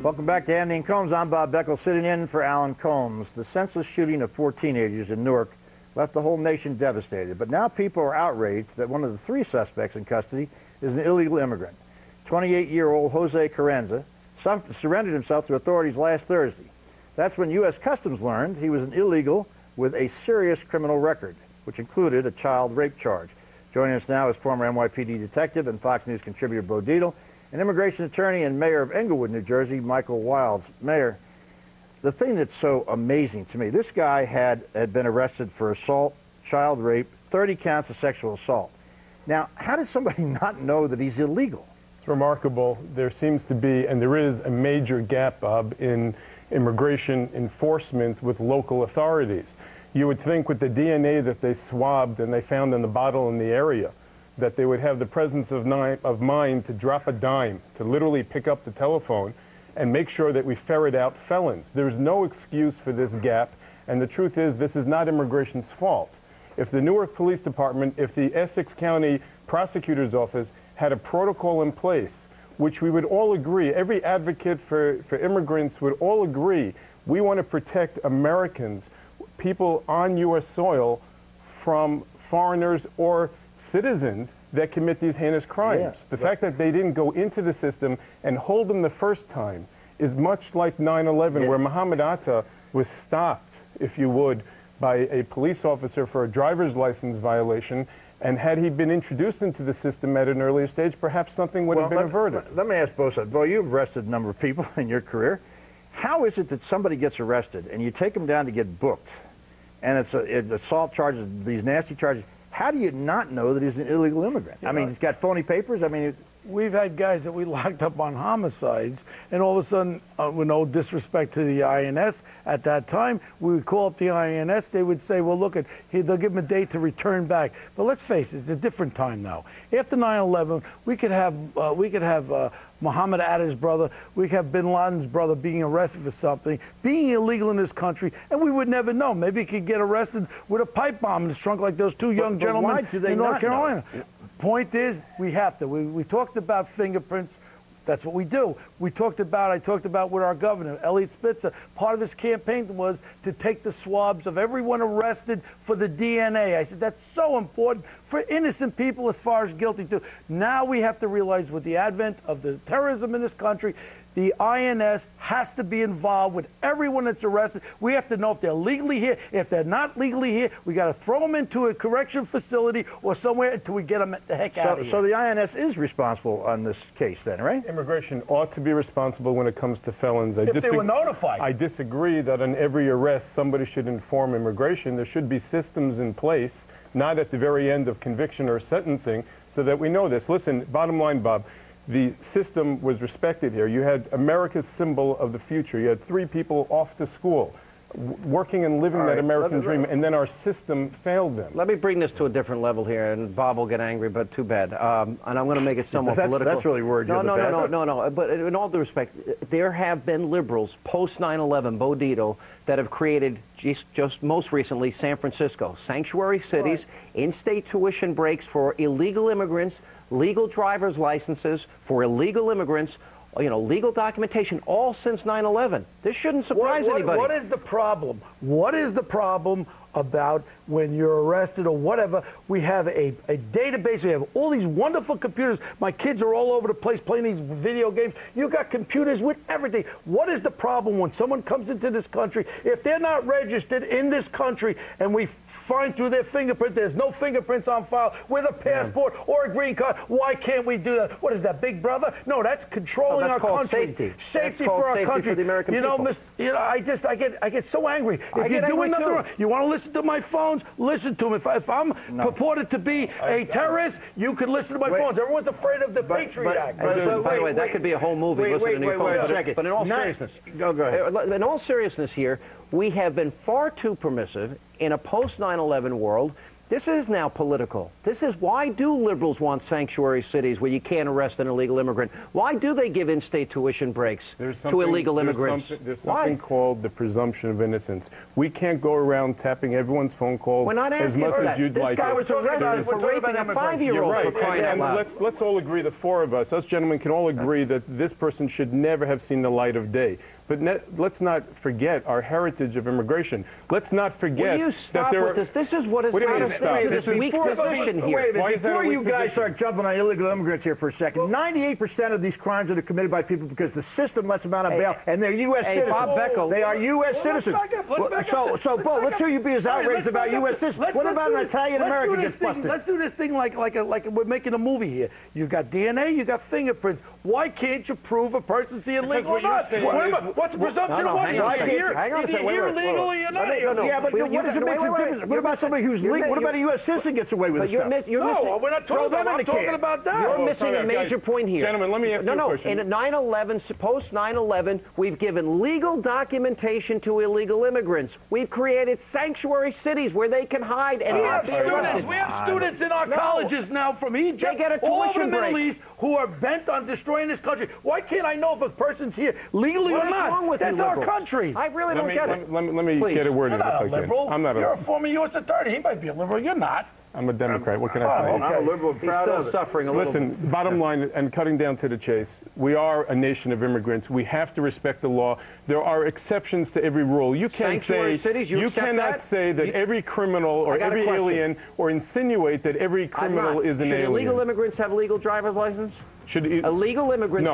Welcome back to Andy and Combs. I'm Bob Beckel, sitting in for Alan Combs. The senseless shooting of 4 teenagers in Newark left the whole nation devastated. But now people are outraged that one of the 3 suspects in custody is an illegal immigrant. 28-year-old Jose Carranza surrendered himself to authorities last Thursday. That's when U.S. Customs learned he was an illegal with a serious criminal record, which included a child rape charge. Joining us now is former NYPD detective and Fox News contributor Bo Dietl, an immigration attorney and mayor of Englewood, New Jersey, Michael Wilds. Mayor, the thing that's so amazing to me, this guy had been arrested for assault, child rape, 30 counts of sexual assault. Now, how does somebody not know that he's illegal? It's remarkable. There seems to be, and there is, a major gap, Bob, in immigration enforcement with local authorities. You would think with the DNA that they swabbed and they found in the bottle in the area, that they would have the presence of mind to drop a dime, to literally pick up the telephone and make sure that we ferret out felons. There's no excuse for this gap, and the truth is this is not immigration's fault. If the Newark Police Department, if the Essex County Prosecutor's Office had a protocol in place, which we would all agree, every advocate for immigrants would all agree, we want to protect Americans, people on U.S. soil, from foreigners or citizens that commit these heinous crimes. Yes, the fact that they didn't go into the system and hold them the first time is much like 9/11, where Muhammad Atta was stopped, if you would, by a police officer for a driver's license violation, and had he been introduced into the system at an earlier stage, perhaps something would have been averted. Let me ask both sides. Bo, you've arrested a number of people in your career. How is it that somebody gets arrested and you take them down to get booked, and it's assault charges, these nasty charges? How do you not know that he's an illegal immigrant? I mean, he's got phony papers. I mean, we've had guys that we locked up on homicides, and all of a sudden, with no disrespect to the INS, at that time, we would call up the INS. They would say, well, look, they'll give him a date to return back. But let's face it, it's a different time now. After 9/11, we could have Muhammad Atta's brother, we could have bin Laden's brother being arrested for something, being illegal in this country, and we would never know. Maybe he could get arrested with a pipe bomb in his trunk like those 2 young gentlemen in North Carolina. Point is, we have to. We talked about fingerprints. That's what we do. I talked about with our governor, Elliot Spitzer. Part of his campaign was to take the swabs of everyone arrested for the DNA. I said, that's so important for innocent people as far as guilty too. Now we have to realize with the advent of the terrorism in this country, the INS has to be involved with everyone that's arrested. We have to know if they're legally here. If they're not legally here, we got to throw them into a correction facility or somewhere until we get them the heck out of here. So the INS is responsible on this case then, right? Immigration ought to be responsible when it comes to felons. If they were notified. I disagree that on every arrest somebody should inform immigration. There should be systems in place, not at the very end of conviction or sentencing, so that we know this. Listen, bottom line, Bob, the system was respected here. You had America's symbol of the future. You had 3 people off to school, working and living that American dream, and then our system failed them. Let me bring this to a different level here, and Bob will get angry, but too bad. And I'm going to make it somewhat political. That's really worried. No. But in all due respect, there have been liberals post 9/11, Bo Dietl, that have created just most recently San Francisco, sanctuary cities, in-state tuition breaks for illegal immigrants, legal driver's licenses for illegal immigrants, you know, legal documentation, all since 9/11. This shouldn't surprise anybody. What is the problem? What is the problem about when you're arrested or whatever? We have a database. We have all these wonderful computers. My kids are all over the place playing these video games. You got computers with everything. What is the problem when someone comes into this country? If they're not registered in this country and we find through their fingerprint there's no fingerprints on file with a passport or a green card, why can't we do that? What is that, Big Brother? No, that's controlling our country. Safety. Safety for our country. For the American people. I get so angry. If you're doing nothing wrong, you want to listen to my phones, listen to them. If I'm purported to be a terrorist, you can listen to my phones. Everyone's afraid of the Patriot Act. By the way, that could be a whole movie. Listen to your phone. But in all seriousness, go ahead. In all seriousness here, we have been far too permissive in a post 9/11 world. This is now political. This is why do liberals want sanctuary cities where you can't arrest an illegal immigrant? Why do they give in-state tuition breaks to illegal immigrants? There's something called the presumption of innocence. We can't go around tapping everyone's phone calls We're not as much as you'd like. This guy was arrested for raping a 5-year-old. Right. For crying out loud. Let's all agree, the four of us gentlemen can all agree that this person should never have seen the light of day. But let's not forget our heritage of immigration. Let's not forget Will you stop with this? This is what has got us into this weak position here. Wait a minute, before you guys start jumping on illegal immigrants here for a second, 98% of these crimes are committed by people because the system lets them out on bail, and they're U.S. citizens. Bob Beckel. They are U.S. citizens. So, Bo, let's hear you be as outraged about U.S. citizens. What about an Italian-American gets busted? Let's do this thing like we're making a movie here. You got DNA, you got fingerprints. Why can't you prove a person's illegal or not? What's the presumption of what? Either here illegally or not. Yeah, but what does it make a difference? What about somebody who's legal? What about a U.S. citizen gets away with this stuff? No, we're not talking about that. I'm talking about that. You're missing a major point here. Gentlemen, let me ask you a question. In 9/11, post 9/11, we've given legal documentation to illegal immigrants. We've created sanctuary cities where they can hide and not be arrested. We have students in our colleges now from Egypt, they get a all over tuition the Middle break. East, who are bent on destroying this country. Why can't I know if a person's here legally or not? What's wrong with That's you our liberals? country. I really don't get it. Let me get a word in if I can. Liberal. I'm not You're a former U.S. attorney. He might be a liberal. You're not. I'm a Democrat. What can I tell you? I'm a liberal and He's proud still of it. suffering a little bit. Listen, bottom line, and cutting down to the chase, we are a nation of immigrants. We have to respect the law. There are exceptions to every rule. You can't Sanctuary say cities, you accept cannot that? say that every criminal or got a every question. alien or insinuate that every criminal is an Should alien. illegal immigrants have legal driver's license? Illegal immigrants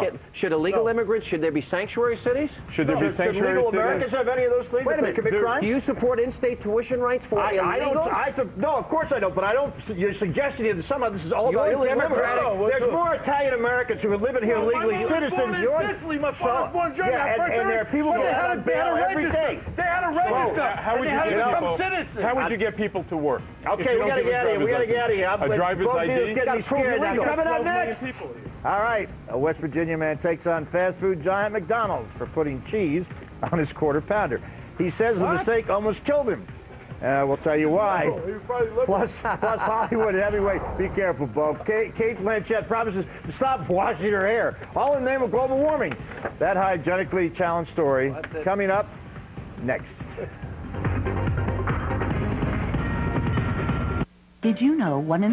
should there be sanctuary cities? Should there be sanctuary Should legal cities? Americans have any of those things if they commit crimes? Do you support in-state tuition rights for illegals? No, of course I don't, but I don't. You're suggesting that somehow this is all about illegal immigrants. There's more Italian Americans who are living here legally, citizens. In Sicily, my father was born in Germany. And there are people who get on bail every day. They had to register. How would you get people to work? Okay, we gotta get out of here. We gotta get out of here. A driver's ID? Getting me scared. Now, coming up next. All right, a West Virginia man takes on fast food giant McDonald's for putting cheese on his quarter pounder. He says the mistake almost killed him. We'll tell you why. Plus Hollywood heavyweight. Be careful, Bo. Kate Blanchett promises to stop washing her hair, all in the name of global warming. That hygienically challenged story coming up next. Did you know one in